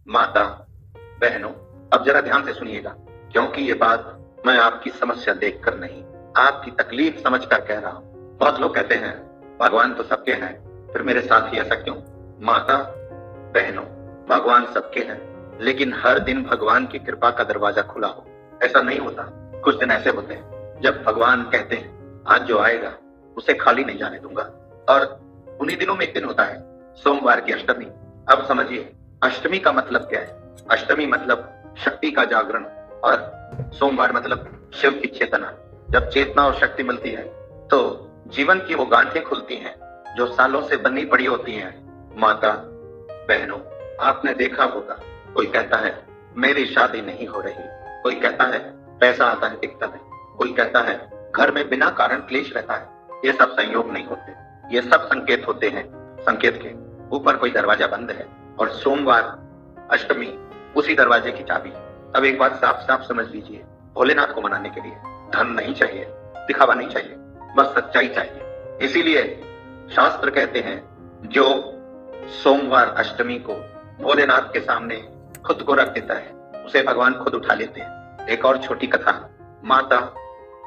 माता, बहनों, अब जरा ध्यान से सुनिएगा, क्योंकि ये बात मैं आपकी समस्या देखकर नहीं, आपकी तकलीफ समझकर कह रहा हूँ। बहुत लोग कहते हैं भगवान तो सबके हैं, फिर मेरे साथ ही ऐसा क्यों? माता, बहनों, भगवान सबके हैं, लेकिन हर दिन भगवान की कृपा का दरवाजा खुला हो ऐसा नहीं होता। कुछ दिन ऐसे होते हैं जब भगवान कहते हैं आज जो आएगा उसे खाली नहीं जाने दूंगा, और उन्हीं दिनों में एक दिन होता है सोमवार की अष्टमी। अब समझिए अष्टमी का मतलब क्या है। अष्टमी मतलब शक्ति का जागरण, और सोमवार मतलब शिव की चेतना। जब चेतना और शक्ति मिलती है तो जीवन की वो गांठें खुलती हैं जो सालों से बनी पड़ी होती हैं। माता, बहनों, आपने देखा होगा, कोई कहता है मेरी शादी नहीं हो रही, कोई कहता है पैसा आता है दिखता नहीं, कोई कहता है घर में बिना कारण क्लेश रहता है। ये सब संयोग नहीं होते, ये सब संकेत होते हैं। संकेत के ऊपर कोई दरवाजा बंद है, और सोमवार अष्टमी उसी दरवाजे की चाबी। अब एक बात साफ साफ समझ लीजिए, भोलेनाथ को मनाने के लिए धन नहीं चाहिए, दिखावा नहीं चाहिए, बस सच्चाई चाहिए। इसीलिए शास्त्र कहते हैं जो सोमवार अष्टमी को भोलेनाथ के सामने खुद को रख देता है उसे भगवान खुद उठा लेते हैं। एक और छोटी कथा। माता,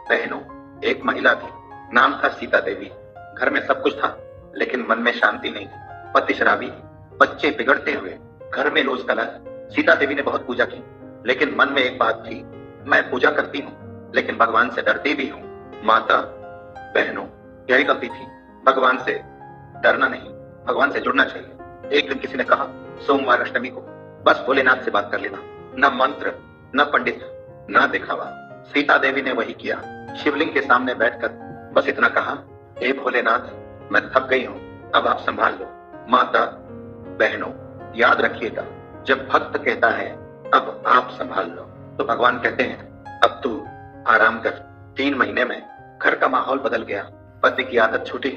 बहनों, एक महिला थी, नाम था सीता देवी। घर में सब कुछ था लेकिन मन में शांति नहीं थी। पति शराबी, बच्चे बिगड़ते हुए, घर में रोज कलह। सीता देवी ने बहुत पूजा की, लेकिन मन में एक बात थी, मैं पूजा करती हूँ लेकिन भगवान से डरती भी हूँ। माता, बहनों, यही गलती थी। भगवान से डरना नहीं, भगवान से जुड़ना चाहिए। एक दिन किसी ने कहा सोमवार अष्टमी को बस भोलेनाथ से बात कर लेना, न मंत्र, न पंडित, न दिखावा। सीता देवी ने वही किया। शिवलिंग के सामने बैठकर बस इतना कहा, हे भोलेनाथ, मैं थक गई हूँ, अब आप संभाल लो। माता, बहनों, याद रखिएगा, जब भक्त कहता है अब आप संभाल लो, तो भगवान कहते हैं अब तू आराम कर। 3 महीने में घर का माहौल बदल गया, पति की आदत छूटी,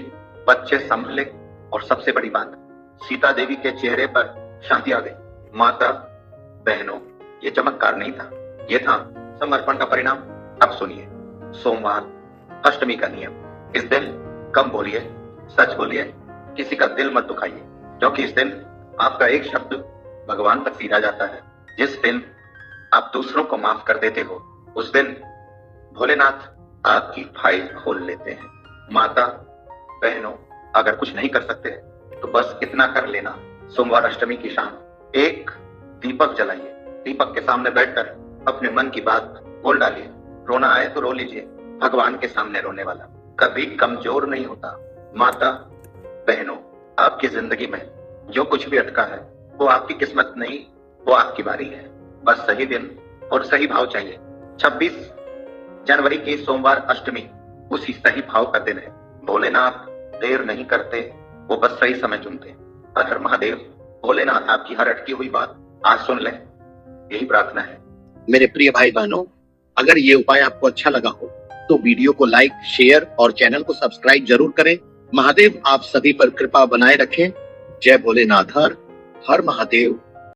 बच्चे संभले, और सबसे बड़ी बात, सीता देवी के चेहरे पर शांति आ गई। माता, बहनों, ये चमत्कार नहीं था, ये था समर्पण का परिणाम। अब सुनिए, सोमवार अष्टमी का नियम। इस दिन कम बोलिए, सच बोलिए, किसी का दिल मत दुखाइए, क्योंकि इस दिन आपका एक शब्द भगवान तक सीधा जाता है। जिस दिन आप दूसरों को माफ कर देते हो उस दिन भोलेनाथ आपकी फाइल खोल लेते हैं। माता, बहनों, अगर कुछ नहीं कर सकते तो बस इतना कर लेना, सोमवार अष्टमी की शाम एक दीपक जलाइए, दीपक के सामने बैठकर अपने मन की बात बोल डालिए। रोना आए तो रो लीजिए, भगवान के सामने रोने वाला कभी कमजोर नहीं होता। माता, बहनों, आपकी जिंदगी में जो कुछ भी अटका है वो आपकी किस्मत नहीं, वो आपकी बारी है। बस सही दिन और सही भाव चाहिए। 26 जनवरी की सोमवार अष्टमी उसी सही भाव का दिन है। भोलेनाथ देर नहीं करते, वो बस सही समय चुनते। हर महादेव, भोलेनाथ आपकी हर अटकी हुई बात आज सुन लें, यही प्रार्थना है। मेरे प्रिय भाई बहनों, अगर ये उपाय आपको अच्छा लगा हो तो वीडियो को लाइक, शेयर और चैनल को सब्सक्राइब जरूर करें। महादेव आप सभी पर कृपा बनाए रखें। जय भोलेनाथ। हर महादेव।